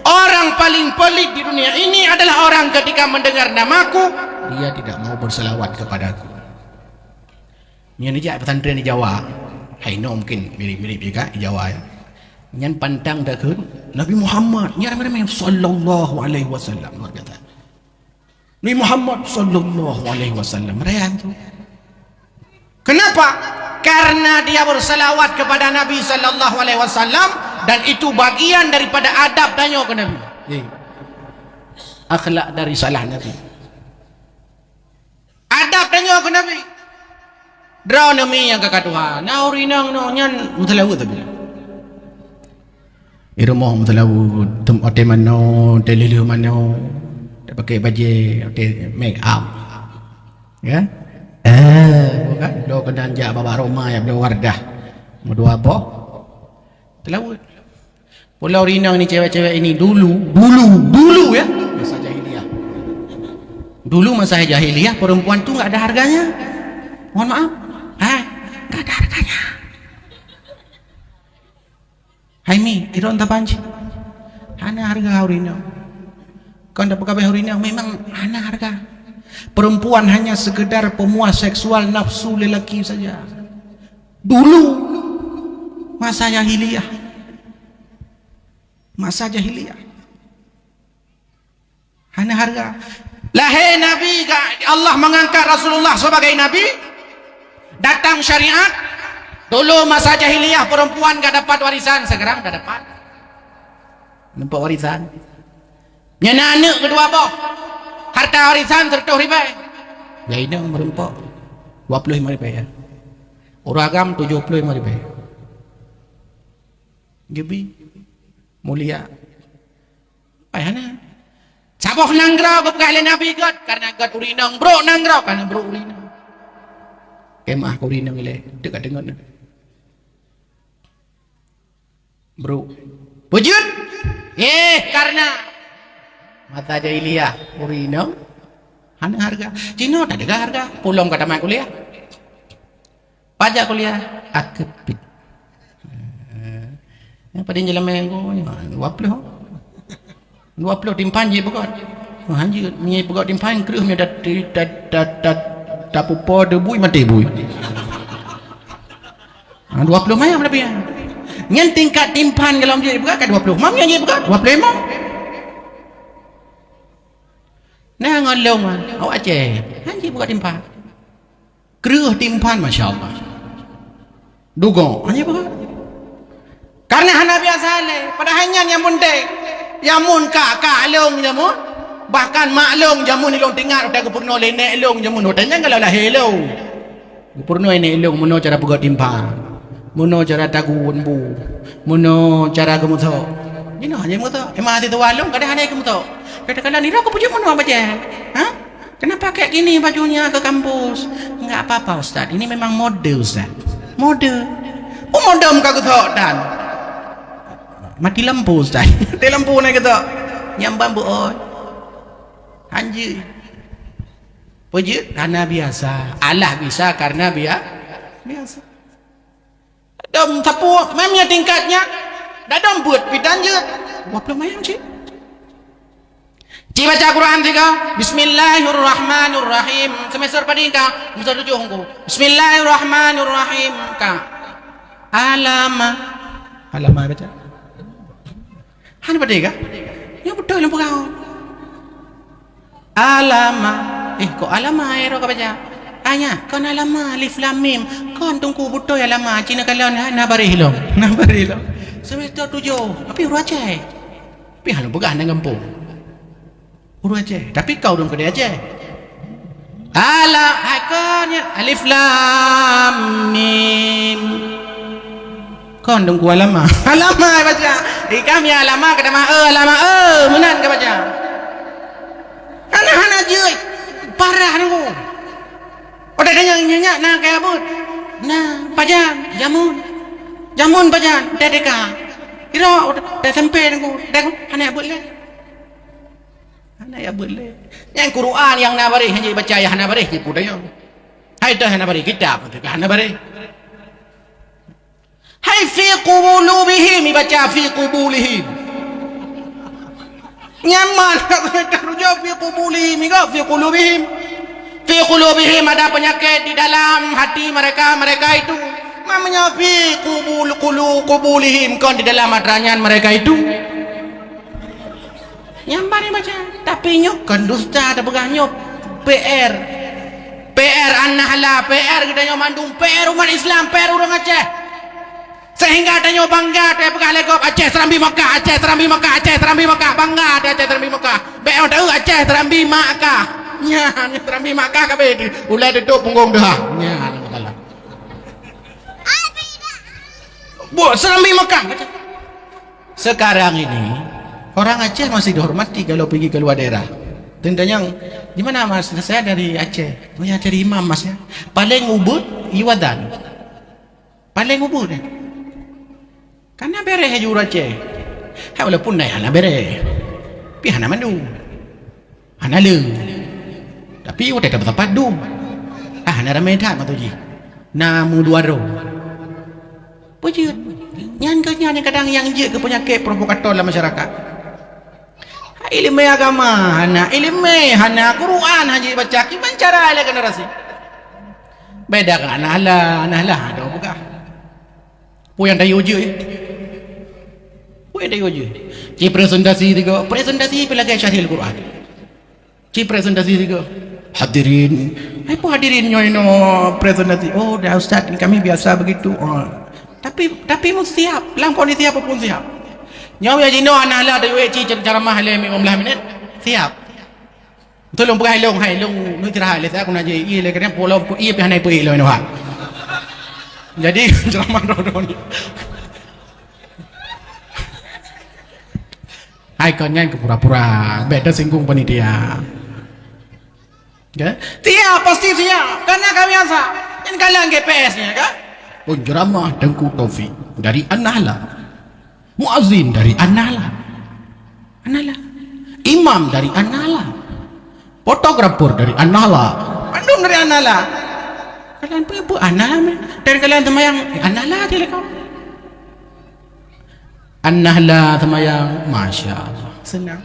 Orang paling pelit di dunia ini adalah orang ketika mendengar namaku, dia tidak mau berselawat kepadaku. Yang ni jap pesantren di Jawa. Hai no mungkin mirip-mirip juga di Jawa ya. Yang pantang dah ke Nabi Muhammad. Yang ramai-ramai sallallahu alaihi wasallam. Luar biasa. Nabi Muhammad sallallahu alaihi wasallam merayan tu. Kenapa? Karena dia berselawat kepada Nabi sallallahu alaihi wasallam dan itu bagian daripada adab tanya ke Nabi. Akhlak dari salah Nabi. Adab tanya ke Nabi. Draw nami yang kakak Tuhan. Nah urinang no nyan mutalawut tapi. Rumah melaut hotel mana, hotel lelu mana, tak pakai baju, hotel make up. Ya? Bukan do kena anjak baba Roma yang beli Wardah. Mau dua apa? Terlaut. Pulau Rinang ni cewek-cewek ini dulu ya, masa jahiliyah. Dulu masa jahiliyah perempuan tu enggak ada harganya. Mohon maaf. Enggak ada harganya. Hai mi, iron tapanci. Hana harga haurina. Kau dapat kabar haurina memang hana harga. Perempuan hanya sekedar pemuas seksual nafsu lelaki saja. Dulu masa jahiliyah. Masa jahiliyah. Hana harga. Lahir Nabi, Allah mengangkat Rasulullah sebagai Nabi. Datang syariat. Dulu masa jahiliyah perempuan gak dapat warisan, sekarang dah dapat. Nampak warisan. Nyana anak kedua apa? Harta warisan serta ribai. Ya ini merempok 25 ribai ya. Uragam 75 ribai. Gibi mulia. Ayana. Saboh nanggrau kekalian Nabi God karena God urinang bro nanggrau karena bro urinang. Kemah urinang ile dekat dengan bro wujud karena mata jahiliyah urinang hana harga Cina tak ada harga pulang ke tamat kuliah pajak kuliah akepit pada jalan mengko 20 timpan je begot hanji ni begot timpan kreuh mi dat pupo debu mati bui 20 mai berapa ya ngan tingkat timpan kalau dia buka kan 20 mam yang dia buka 25 nah ngolong awak Aceh hanji buka timpan kreuh timpan masyaallah dugo hanji buka karena hana biasa le pada hanya yang penting yamun ka along jamun bahkan maklong jamun ilong tinggal udah kepurno lenek ilong jamun udahnya kalau lah hello kepurno ini ilong mono cara buka timpan mono cara tagun bu mono cara kemuto ini hanya kemuto emang hati tu walung kadang hanya kemuto kadang-kadang ni aku pujuk mono apa je kenapa kayak gini bajunya ke kampus enggak apa-apa Ustaz ini memang mode Ustaz mode muka ketok dan mati lampu Ustaz mati lampu ni ketok nyambang bu oi anjir pujuk karena biasa Allah bisa karena biasa dom sapu memangnya tingkatnya dah dom buat pidan je waplo mayang cik baca Quran sih kau Bismillahirrahmanirrahim semester pada kau semester 7 kau Bismillahirrahmanirrahim kau alama baca hanya pada kau ya betul yang kau alama kok alama aero kau baca Anya, kau nak lama alif lam mim. Kau tunggu buto ya lama. Cina kalau nak barihlo. Semester 7. Tapi huruf Aceh. Tapi halau begah nak kampung. Huruf Aceh. Tapi kau dong kedai Aceh. Hakanya alif lam mim. Kau tunggu lama. Lama baca. Kami lama kata lama menan kau baca. Hana je. Parah aku. Udah nyanyi nak kayak apa? Nah, pajan, jamun pajan, dedeka. Kira udah sampai aku, anak boleh. Anak ya boleh. Yang Quran yang nabari hanya baca ya nabari je budaya. Hai dah nabari kitab tu kan nabari. Hai fi qulubihim baca fi qubulihim. Nyaman kalau jawab fi qubulihim enggak fi qulubihim. Fi qulubihim ada penyakit di dalam hati mereka itu namanya fi qubulihim kon di dalam hatian mereka itu nyambar baca tapi nyok kan dusta ada pegang nyok PR an-nahla PR kita nyok mandung PR umat Islam PR orang Aceh sehingga ada nyok bangga ada pegang legop Aceh Serambi Mekah Aceh Serambi Mekah Aceh Serambi Mekah bangga ada Aceh Serambi Mekah PR tahu Aceh Serambi Mekah nya Serambi Makkah kabeh ulai duduk punggung dah nya masalah bu Serambi Makkah sekarang ini orang Aceh masih dihormati kalau pergi ke luar daerah. Tentang di mana mas? Saya dari Aceh. Oh ya, dari imam mas ya. Paling ubud Iwadan. Paling ubud. Karena bereh juru Aceh. Ha walaupun naik hana bereh. Pi hana mandu. Hana le. Tapi udah dapat tempat dum. Hana ramai dah matuji. Namu dua ro. Pujud. Nyan kadang yang je ke penyakit provokator dalam masyarakat. Ilmu agama, ilmu Quran haji baca gimana cara ala generasi. Beda kan anak lah ada buka. Puyan dah uji. Puyan dah uji. Ci presentasi pelagi syarih Al-Quran. Ci presentasi tiga. Hadirin. Apa hadirin nyoino presentasi. Oh, dah ustaz kami biasa begitu. Oh. Tapi mesti siap. Dalam kondisi apapun siap. Nyawa ya jino anak lah dari UAC ceramah le 15 minit siap. Tolong buka hailong nu cerah le saya aku nak je iya le kena pola iya pi hanai pi lo ha. Jadi ceramah dodo ni. Hai konyan ke pura-pura beda singgung panitia. Ya? Siap pasti siap karena kami biasa. Ini kalian GPS-nya kan? Penceramah Tengku Taufik dari An-Nahla. Muazzin dari An-Nahla. Imam dari An-Nahla. Fotografer dari An-Nahla. Pandung dari An-Nahla. Kalian ibu An-Nahla dan kalian temayang An-Nahla dia kau. An-Nahla temayang, masya Allah, senang.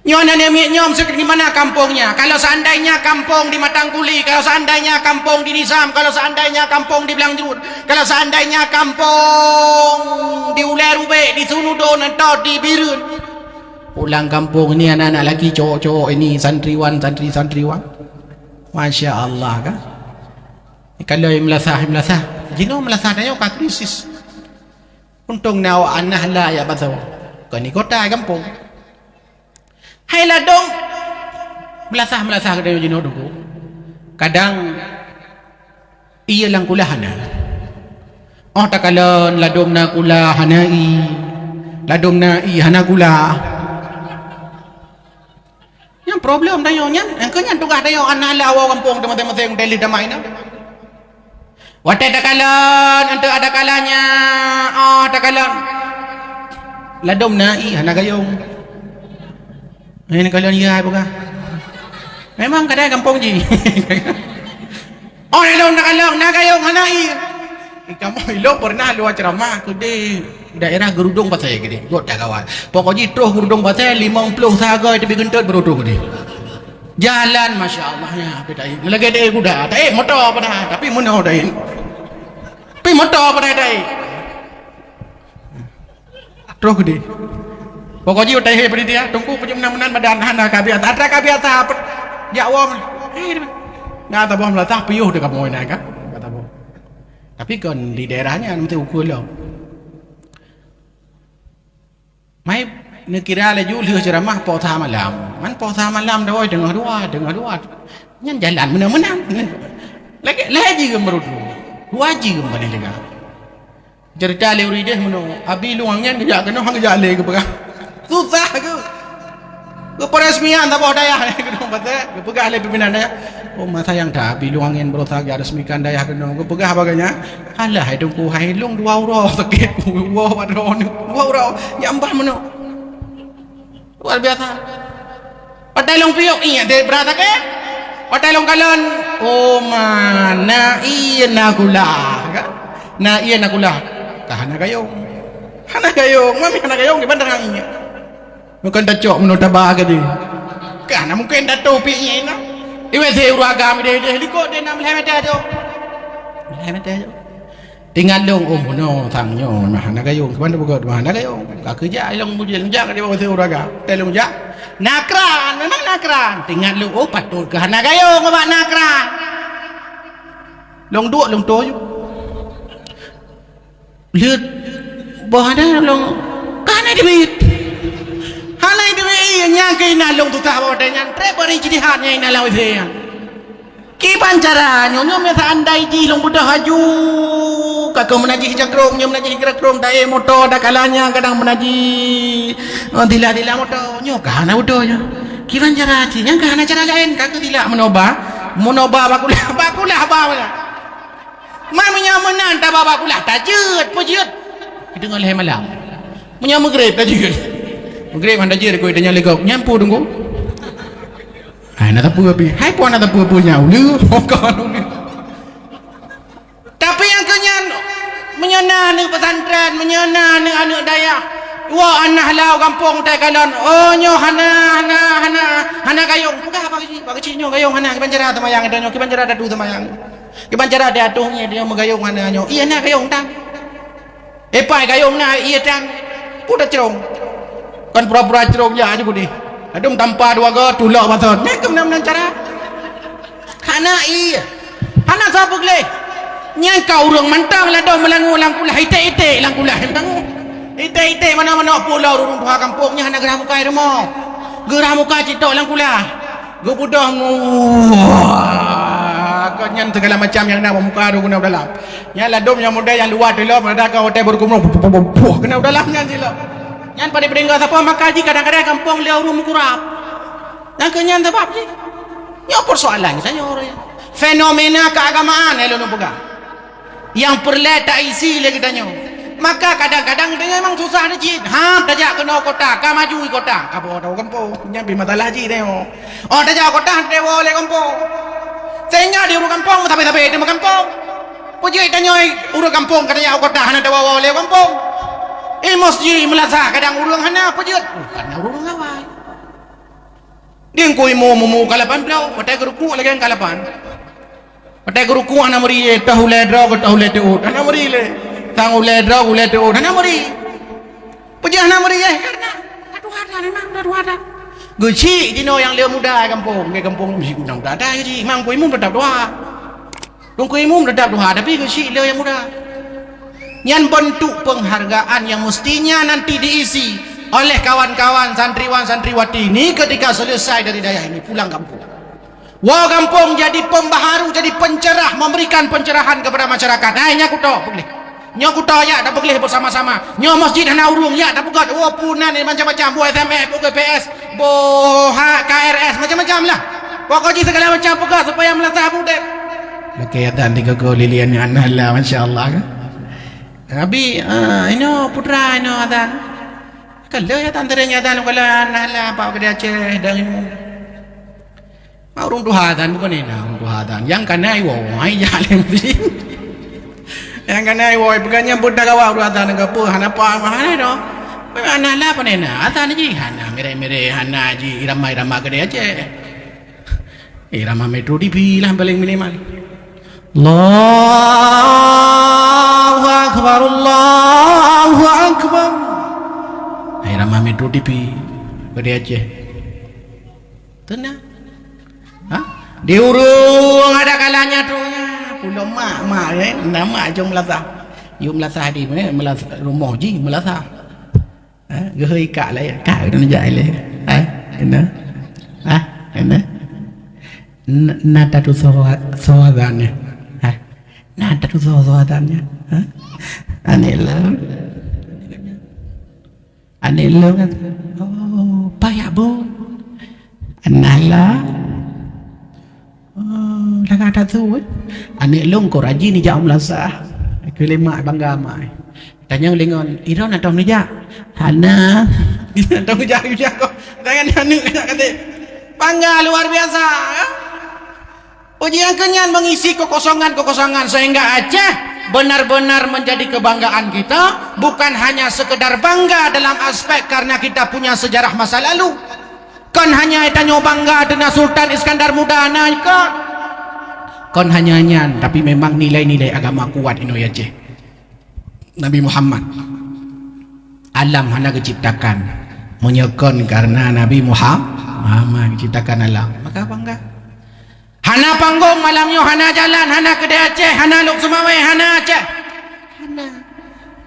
Nyom seperti mana kampungnya? Kalau seandainya kampung di Matangkuli, kalau seandainya kampung di Nizam, kalau seandainya kampung di Belangjut, kalau seandainya kampung di Ulerube, di Sunudon atau di Birun. Pulang kampung ini anak-anak lagi cowok-cowok ini santriwan. Masya Allah kan? Kalau yang melasah. Jino melasah dia kan krisis. Untung nawa anak lah ya pasal. Kau ni kota kampung. Hai ladong melasah kadang jino dulu. Kadang iya lang kulahana. Oh takalan ladong na kula hanai. Ladong na i hana kula. Yang problem dayo nyan, ang kanyan tugah dayo anala awa kampung teman-teman yang deli damai na. Wate takalan untuk ada kalanya. Oh takalan ladong na i hana gayong. Ini kalian iya bukan? Memang kadang kampung ji. Oh ilong nakayong hanai. Kamu ilong pernah luar ceramah ke di daerah Gerudung Pasai gede. Gua dah kawan. Pokoknya terus Gerudung Pasai 50 sahaja tapi gentut berudung gede. Jalan masya Allah ya beda. Lagi ada kuda, motor apa dah? Tapi mana dah? Tapi motor apa dah? Terus gede. Pokoknya udah hebat dia, tunggu penyemenan badan hana kabiat, ada kabiat apa? Ya Allah, nggak tahu bahwa melatah piuh dekat mau ini kan? Nggak tahu. Tapi kan di daerahnya nanti ukur lo. Mai nekira le jul ceramah potha malam, man potha malam dah, dengar dua, nyan jalan menang. Lagi gembrut wajib kembali dengar. Cerita le uridah meno, abi luangnya dia kena hang jale ke berah. Susah ke peresmian tak boleh daya gedung bata kepegah le pimpinan daya oh masa yang dah biluangin berusaha resmikan daya gedung kepegah bagainya halah hidung ku hailung 2 euro sakit ku wah padron 2 euro nyambah meno luar biasa padahal piok iya de berata ke padahal kalon oh mana iya nakula kan na iya nakula kahana gayong mami hana gayong di bandar ini. Mungkin dah cok menurut abah ke dia. Karena mungkin dah topiknya ini. Iwe seuru agama dia helikop dia nak melemet aja. Tinggal dong no tangnya mana gayung kemana bukan mana gayung. Kak kerja long mujil jak dia bawa seuru agama. Telung jak. Nakran memang nakran. Tinggal lu oh patut ke hana gayung abah nakran. Long dua long toyo. Lihat bahana long kana dibit. Halai dewi nyangkai nalung tu tahu dengan trebari jadi hanya inalau dia. Kipan cara nyonyom ya seandai ji long budak haju kak kau menaji hijak nya menaji hijak tak motor dah kalanya kadang menaji tila motor nyo kana udonya kiran cara yang kana cara lain kak tila menoba bakulah bawa mamanya menan tak bakulah tajud pujud kita ngoleh malam punya maghrib tajud maghrib anda je ko idanya legok nyampu tunggu hai na tapu api hai puan na tapu punya ulu tapi yang kenyan menyana ni pesantren menyana ni anak daya wah anak lau kampung tak kalon oh nyo hana gayung bukan apa bagi nyo gayung hana kibanjara tamayang ada nyo kibanjara ada tu tamayang kibanjara ada atuhnya dia megayung hana nyo iya na gayung tang pai gayung na iya tang pudah cerong kan pura-pura cerong ya aja budi adum tanpa dua ga tulak pasal nek kemen cara hana iya hana siapa boleh nyang kau urang mantang lah dong melangu lang kulah ite lang kulah hentang ite mana pulau urung dua kampungnya hana gerah muka irmo gerah muka citok lang kulah go budah kanyan segala macam yang nak muka ru kena dalam nyala dom yang muda yang luar delo pada kau hotel berkumur kena dalamnya jilo nyan pada peringkat siapa maka ji kadang-kadang kampung dia urung mukurap dan kanyan sebab ji nyo persoalan saya orang fenomena keagamaan elo pegang yang perlu tak isi lagi tanya maka kadang-kadang dia memang susah rejit tajak kena kota ka maju kota ka bawa tahu kampung nyampi masalah ji tengok tajak kota dewa oleh kampung sehingga di urut kampung tapi di kampung puji tanya urut kampung katanya kota hana dewa oleh kampung masjid melasa kadang urang hana puji karena urang awal dia koi mau kalapan belau patai geruku lagi kalapan patai geruku ana meri tahu ledra tu ana meri le tang ledra tu ana meri puji ana meri karena aduh ada guci dino yang dia muda kampung ke kampung mesti gudang tak ada jadi mang koi mum tetap doa dong koi mum tetap doa tapi guci dia yang muda nyan bentuk penghargaan yang mestinya nanti diisi oleh kawan-kawan santriwan-santriwati ini ketika selesai dari daya ini pulang kampung. Wah kampung jadi pembaharu, jadi pencerah, memberikan pencerahan kepada masyarakat. Nah, nyaku tahu boleh. Nyaku tahu ya, tak boleh bersama-sama. Nyaku masjid hana urung ya, tak buat. Wah punan ini macam-macam. Buat SMS, buat PS, buat KRS, macam-macam lah. Pokoknya segala macam buat supaya melasah budak. Lekayatan 3 lilian yang anak lah, Masya Allah kan. Abi, ini putra ini ada. Kalau ya tanternya ada, kalau anak lah, apa kerja Aceh dan ini. Orang duhatan bukan ini, orang duhatan. Yang kena iwo, ay jalan sih. Yang kena iwo, bukannya budak awak duhatan ngapu, hana apa, mana itu? Anak lah apa ni? Atan aja, hana mere hana aja, irama kerja Aceh. Irama Metro TV lah paling minimal. Allahu Akbar, Allahu Akbar. Irama Metro TV kerja Aceh. Tenang. Di urung ada kalanya tu pulau mak nama jom melasah yum melasah di mana melasah rumah ji melasah gehoi kak lah ya kak itu najak le enak enak nada tu sawadannya nada tu sawadannya anelo kan oh payah bu anala dah ada tu anik long ko rajin ni jauh melasa ke lemak bangga mai tanya lengon iron atau ni ja hana atau ni ja ko jangan anik kata bangga luar biasa ujian kenyan mengisi kekosongan sehingga Aceh benar-benar menjadi kebanggaan kita bukan hanya sekedar bangga dalam aspek karena kita punya sejarah masa lalu kan hanya tanya bangga dengan Sultan Iskandar Muda kon hanya tapi memang nilai-nilai agama kuat ino ya je Nabi Muhammad alam hana diciptakan menyekon karena Nabi Muhammad diciptakan alam maka bangga hana panggung malamnya hana jalan hana kedai Aceh hana luk Sumawe hana Aceh hana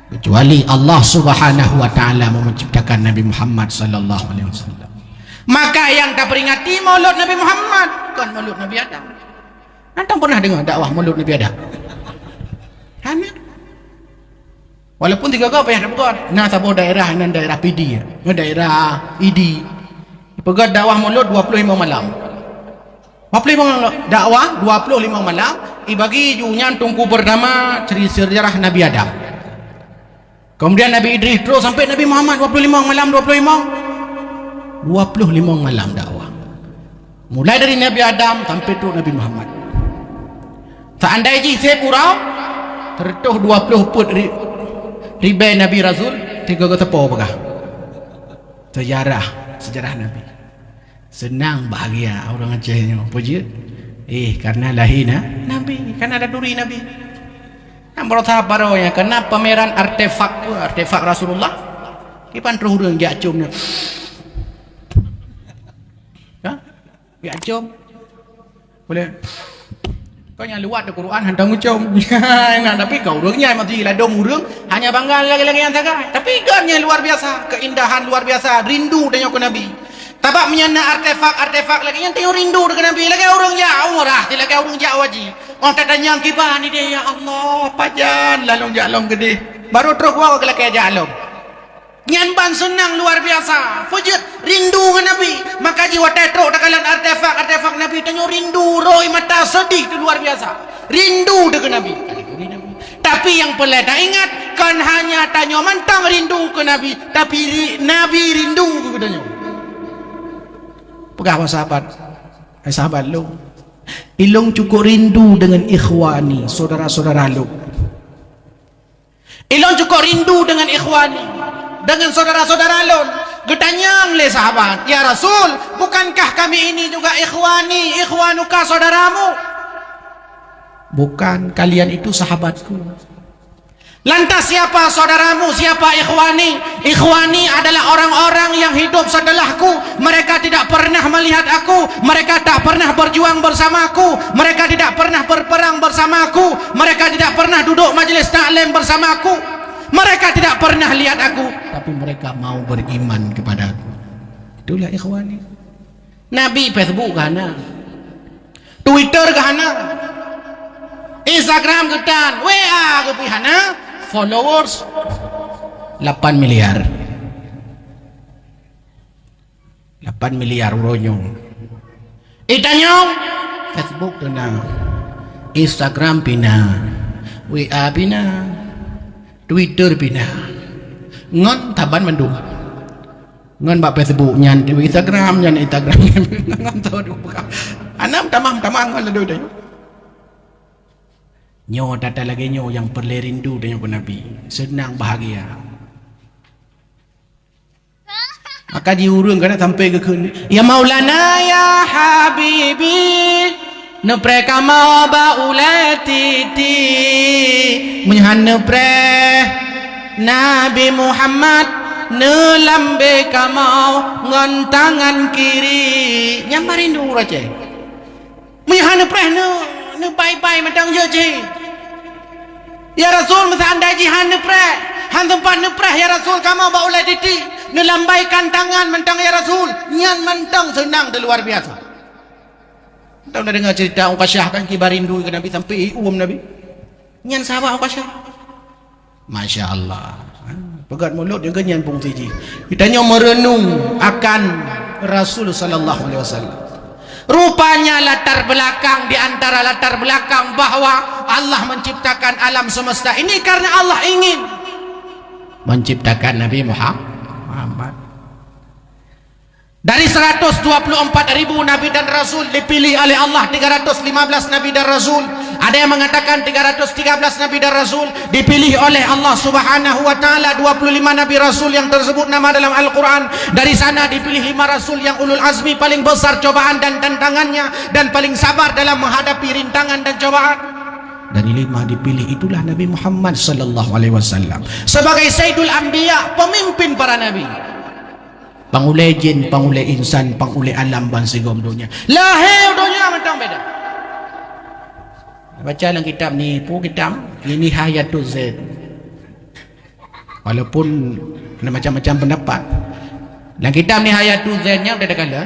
kecuali Allah Subhanahu wa taala menciptakan Nabi Muhammad sallallahu alaihi wasallam maka yang tak peringati maulud Nabi Muhammad kan maulud Nabi Adam. Antum pernah dengar dakwah maulud Nabi Adam? Hana Walaupun tiga kau payah dapat. Nah tabo daerah nan daerah PD, daerah ID. Pegat dakwah mulut 25 malam. 25 malam dakwah 25 malam. Ibagi junya tungku pertama cerita sejarah Nabi Adam. Kemudian Nabi Idris terus sampai Nabi Muhammad 25 malam 25 malam dakwah. Mulai dari Nabi Adam sampai tu Nabi Muhammad. Seandainya saya purau tertuh 20 put ribai Nabi Rasul 3 ke tepo apakah? Sejarah Nabi. Senang bahagia orang Acehnya. Puji. Karena lahirnya Nabi, karena ada duri Nabi. Nampak apa ya? Karena pameran artefak Rasulullah. Kipan terhurung dia acumnya. Ya? Dia acum. Boleh. Kau yang luar dari Quran hantang ucom. Tapi kau urungnya mati ladom urung hanya bangga lagi-lagi yang tagai. Tapi gannya luar biasa, keindahan luar biasa, rindu dengan Nabi. Tabak menyana artefak lagi yang tengok rindu dengan Nabi. Lagi orang jauh murah, lagi orang jauh wajib. Orang tak tanya kibar ni dia, ya Allah, pajan lalong jalong gede. Baru terus wau ke laki jalong. Nyanban senang luar biasa. Fujud rindu dengan Nabi. Maka jiwa tetrok takalan artefak Nabi tanya rindu, roi mata sedih tu luar biasa. Rindu dengan Nabi. Tapi yang pelik tak ingat kan hanya tanya mantang rindu ke Nabi, tapi Nabi rindu ke tanya. Pegah sahabat. Sahabat lu. Ilung cukup rindu dengan ikhwani, saudara-saudara lu. Ilung cukup rindu dengan ikhwani, dengan saudara-saudara lon. Getanyang le sahabat, ya Rasul, bukankah kami ini juga ikhwani, ikhwanuka saudaramu? Bukan, kalian itu sahabatku. Lantas siapa saudaramu, siapa ikhwani? Ikhwani adalah orang-orang yang hidup setelahku. Mereka tidak pernah melihat aku, mereka tak pernah berjuang bersamaku, mereka tidak pernah berperang bersamaku, mereka tidak pernah duduk majlis taklim bersamaku, mereka tidak pernah lihat aku, tapi mereka mau beriman kepada aku. Itulah ikhwani. Nabi Facebook kana, Twitter kana, Instagram ketan, WA kepihana, followers 8 miliar 8 miliar ronyong. Itanyong Facebook tuna, Instagram pina, WA pina, Twitter pina. Ngon taban mandum. Ngon bak Facebook nyan Instagram nyan Instagram. Ngon tahu buka. Anam tamam ngon ladu dah. Nyo data lagi nyo yang perlu rindu dengan Nabi, senang bahagia. Maka diurung kana sampai ke kun. Ya Maulana ya Habibi, nepre kama ba ulati ti. Menyan nepre Nabi Muhammad ne lambe kamau ngon tangan kiri. Nyambar rindu raja. Menyan nepre ne bai-bai matang je je. Ya Rasul masa anda jihan nepre, han tempat nepre ya Rasul kamu ba ulai diti, nelambaikan tangan mentang ya Rasul, nyan mentang senang de luar biasa. Tahu dah dengar cerita Uqasyah kan kibar rindu ke Nabi sampai Nabi. Nyan sahabat Uqasyah. Masya-Allah. Pegat mulut dia nyan pung tiji. Ditanya merenung akan Rasul sallallahu alaihi wasallam. Rupanya latar belakang di antara latar belakang bahwa Allah menciptakan alam semesta ini karena Allah ingin menciptakan Nabi Muhammad. Dari 124.000 Nabi dan Rasul dipilih oleh Allah 315 Nabi dan Rasul. Ada yang mengatakan 313 Nabi dan Rasul dipilih oleh Allah Subhanahu wa taala. 25 Nabi Rasul yang tersebut nama dalam Al-Quran. Dari sana dipilih 5 Rasul yang ulul azmi, paling besar cobaan dan tantangannya dan paling sabar dalam menghadapi rintangan dan cobaan. Dari 5 dipilih itulah Nabi Muhammad sallallahu alaihi wasallam sebagai Sayyidul Anbiya, pemimpin para nabi. Pangulai jin, pangulai insan, pangulai alam bansigom dunia. Lahir dunia macam beda. Baca dalam kitab ni, kitab ini Hayatul Zaid. Walaupun ada macam-macam pendapat. Dalam kitab ni Hayatul Zaidnya ada kala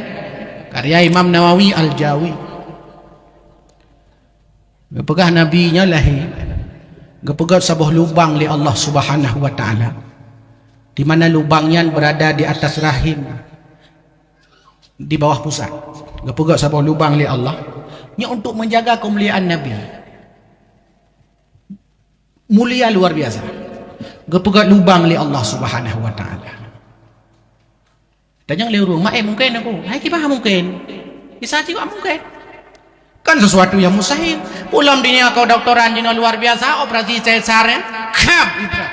karya Imam Nawawi Al-Jawi. Apakah nabinya lahir? Gepegat sebuah lubang li Allah Subhanahu wa taala. Di mana lubangnya berada di atas rahim, di bawah pusat. Gepegat sebuah lubang li Allah. Nya untuk menjaga kemuliaan Nabi. Mulia luar biasa. Gepegat lubang li Allah Subhanahu wa taala. Dan yang liurung, mungkin aku. Hai kibah mungkin. Bisa juga mungkin. Kan sesuatu yang mustahil. Pulang dunia kau doktoran dino luar biasa, operasi cesar ya. Kap itu.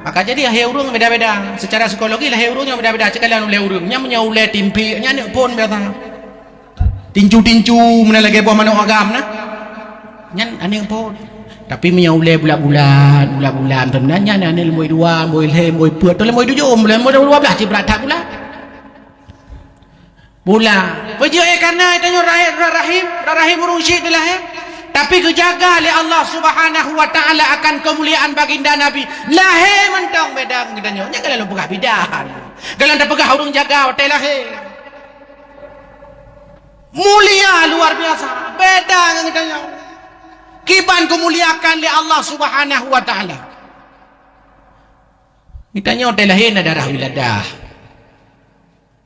Maka jadi urung beda-beda. Secara psikologi urungnya beda-beda. Sekalian urungnya menyaule timpi, nya pun biasa. Tincu-tincu mana lagi buah manuk agam nah. Nyan ane pun. Tapi menyaule bulan-bulan sebenarnya ane lemoi dua, moi lem, moi puat, tu lemoi tujuh, lemoi 12 cibrat tak pula. Pula. Wajib karena itu rahim urung syik dah ya. Tapi kejaga oleh Allah Subhanahu wa taala akan kemuliaan baginda Nabi. Lahir mentong beda ngedanya. Nya kalau pegah bidahan. Kalau anda pegah urung jaga hotel lahir. Mulia luar biasa. Beda ngedanya. Kiban kemuliakan oleh Allah Subhanahu wa taala. Ditanya hotel lahir ada darah wiladah.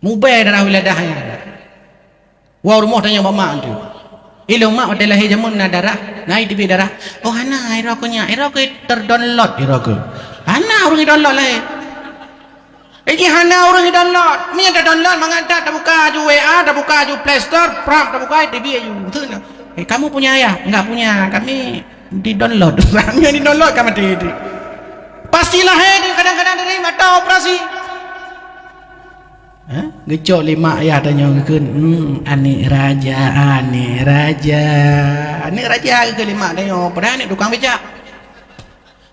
Mubah darah wiladahnya. Wah rumah tanya mama tu. Ilmu mak hotel lahir jamun na darah, naik di darah. Oh ana air aku terdownload air aku. Ana orang download lahir. Iki hana orang download. Ni ada download manganta dah buka ju WA, dah buka ju Play Store, pram dah buka TV ju. Kamu punya ayah? Enggak punya. Kami di download. Kami di download kamu di. Pastilah kadang-kadang dari mata operasi. Gecok lima ayah tanya ke ani raja ke lima tanya pada ni tukang becak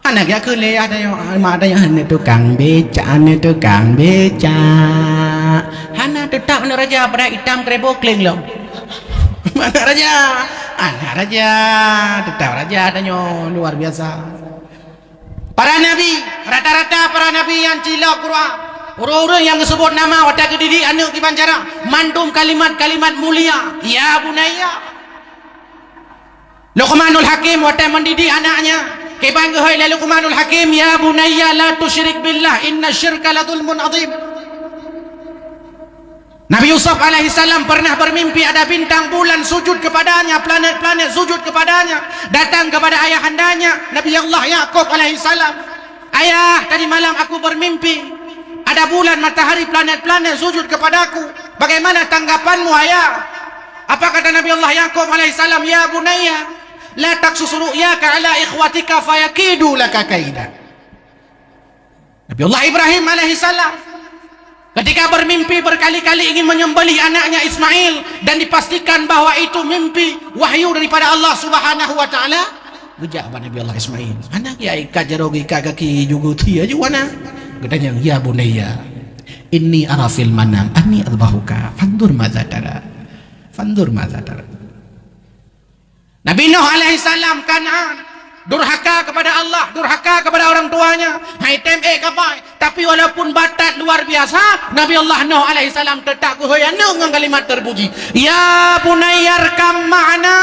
anak ya ke le tanya mak tanya ni tukang becak hana tetap ni raja pada hitam kerebo kling lo mana raja anak raja tetap raja tanya luar biasa. Para nabi rata-rata para nabi yang cilok Quran. Orang-orang yang disebut nama watak kediri anak di bancara mandum kalimat-kalimat mulia. Ya bunaya. Luqmanul Hakim watak mendidik anaknya. Keban gehoi la Luqmanul Hakim ya bunaya la tusyrik billah inna syirka la dzulmun adzim. Nabi Yusuf alaihi salam pernah bermimpi ada bintang bulan sujud kepadanya, planet-planet sujud kepadanya, datang kepada ayahandanya Nabi Allah Yaqub alaihi salam. Ayah, tadi malam aku bermimpi ada bulan, matahari, planet-planet sujud kepadaku. Bagaimana tanggapanmu ayah? Apa kata Nabi Allah Yaqub alaihissalam? Ya bunayya, la taqsus ru'yaka ala ikhwatika fayakidu laka kaida. Nabi Allah Ibrahim alaihissalam ketika bermimpi berkali-kali ingin menyembelih anaknya Ismail dan dipastikan bahwa itu mimpi wahyu daripada Allah Subhanahu wa taala. Gejak Nabi Allah Ismail. Anak ya ikajarogi kagaki juguti aja wana. Katanya, ya bunayya, inni ara fil manam anni adbahuka fandur madza tara. Nabi Nuh alaihi salam Kan'an durhaka kepada Allah, durhaka kepada orang tuanya. Hai tempe kapai, tapi walaupun batat luar biasa, Nabi Allah Nuh alaihi salam tetap kuhoyan dengan kalimat terpuji. Ya bunayya arkam ma'ana.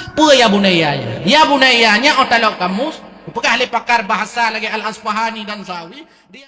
Apa ya bunayya? Ya bunayyanya otalok kamus. Bukan ahli pakar bahasa lagi Al-Asfahani dan Sawi. Dia